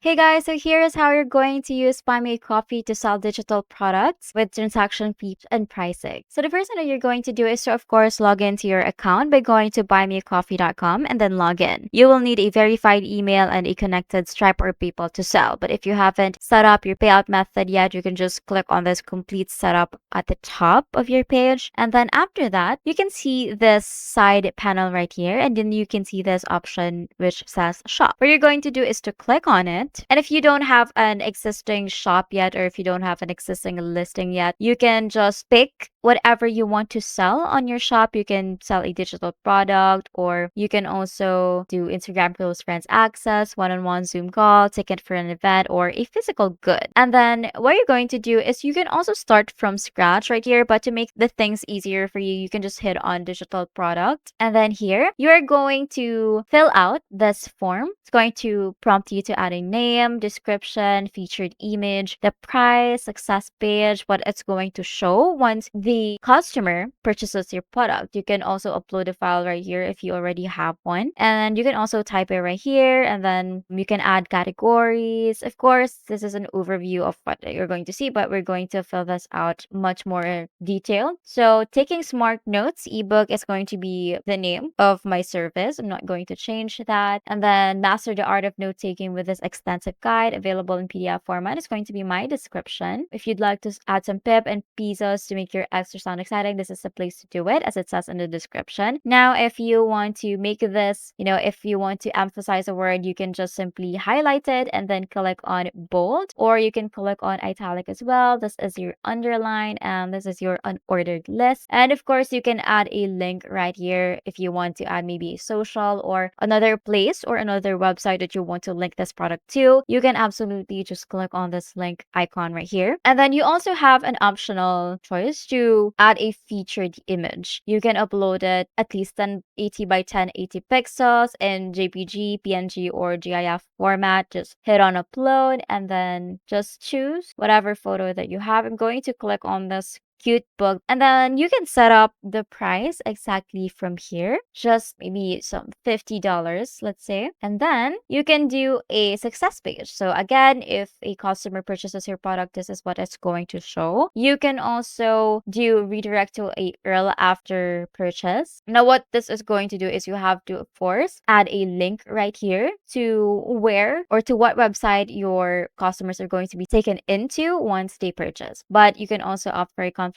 Hey guys, so here is how you're going to use Buy Me a Coffee to sell digital products with transaction fees and pricing. So the first thing that you're going to do is to, of course, log into your account by going to buymeacoffee.com and then log in. You will need a verified email and a connected Stripe or PayPal to sell. But if you haven't set up your payout method yet, you can just click on this complete setup at the top of your page. And then after that, you can see this side panel right here. And then you can see this option which says shop. What you're going to do is to click on it. And if you don't have an existing shop yet, or if you don't have an existing listing yet, you can just pick whatever you want to sell on your shop. You can sell a digital product, or you can also do Instagram close friends access, one-on-one Zoom call, ticket for an event, or a physical good. And then what you're going to do is you can also start from scratch right here, but to make the things easier for you, you can just hit on digital product. And then here, you're going to fill out this form. It's going to prompt you to add a name, description, featured image, the price, success page, what it's going to show once the customer purchases your product. You can also upload a file right here if you already have one. And you can also type it right here, and then you can add categories. Of course, this is an overview of what you're going to see, but we're going to fill this out much more detailed. So taking smart notes ebook is going to be the name of my service. I'm not going to change that. And then master the art of note taking with this extensive guide available in PDF format is going to be my description. If you'd like to add some pip and pesos to make your extra sound exciting, this is the place to do it, as it says in the description. Now, if you want to make this, if you want to emphasize a word, you can just simply highlight it and then click on bold, or you can click on italic as well. This is your underline, and this is your unordered list. And of course, you can add a link right here if you want to add maybe a social or another place or another website that you want to link this product to. You can absolutely just click on this link icon right here. And then you also have an optional choice to add a featured image. You can upload it at least 1080 by 1080 pixels in JPG, PNG, or GIF format. Just hit on upload and then just choose whatever photo that you have. I'm going to click on this cute book, and then you can set up the price exactly from here, just maybe some $50, let's say. And then you can do a success page. So again, if a customer purchases your product, this is what it's going to show. You can also do redirect to a URL after purchase. Now what this is going to do is you have to, of course, add a link right here to where or to what website your customers are going to be taken into once they purchase. But you can also opt for a confirmation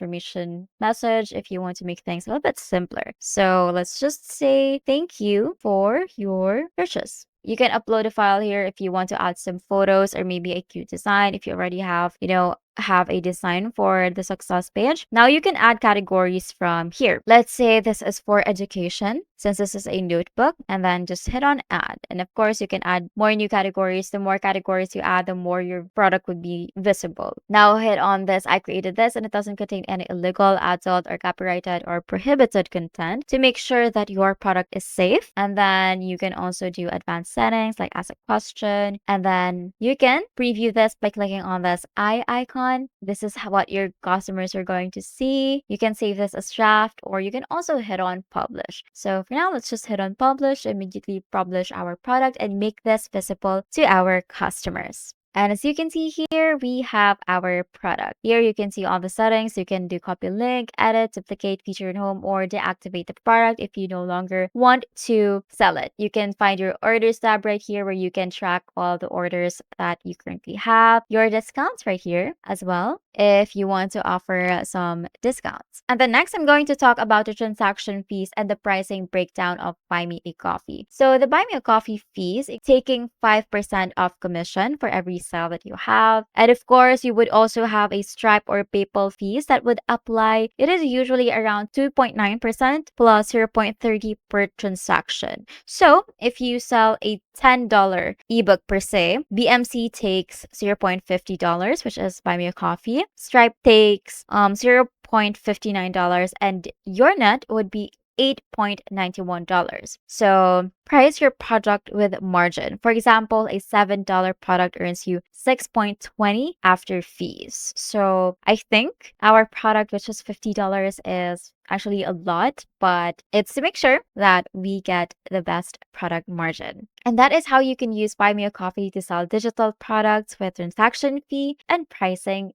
message if you want to make things a little bit simpler. So let's just say thank you for your purchase. You can upload a file here if you want to add some photos or maybe a cute design if you already have a design for the success page. Now you can add categories from here. Let's say this is for education, since this is a notebook, and then just hit on add. And of course, you can add more new categories. The more categories you add, the more your product would be visible. Now hit on this. I created this, and it doesn't contain any illegal, adult, or copyrighted or prohibited content to make sure that your product is safe. And then you can also do advanced settings like ask a question. And then you can preview this by clicking on this eye icon. This is what your customers are going to see. You can save this as draft, or you can also hit on publish. So for now, let's just hit on publish, immediately publish our product and make this visible to our customers. And as you can see here, we have our product. Here you can see all the settings. You can do copy link, edit, duplicate, feature in home, or deactivate the product if you no longer want to sell it. You can find your orders tab right here where you can track all the orders that you currently have. Your discounts right here as well if you want to offer some discounts. And then next, I'm going to talk about the transaction fees and the pricing breakdown of Buy Me a Coffee. So the Buy Me a Coffee fees, taking 5% of commission for every sale that you have. And of course, you would also have a Stripe or PayPal fees that would apply. It is usually around 2.9% plus 0.30 per transaction. So if you sell a $10 ebook per se, BMC takes $0.50, which is Buy Me a Coffee. Stripe takes $0.59, and your net would be $8.91. So price your product with margin. For example, a $7 product earns you 6.20 after fees. So I think our product, which is $50, is actually a lot, but it's to make sure that we get the best product margin. And that is how you can use Buy Me a Coffee to sell digital products with transaction fee and pricing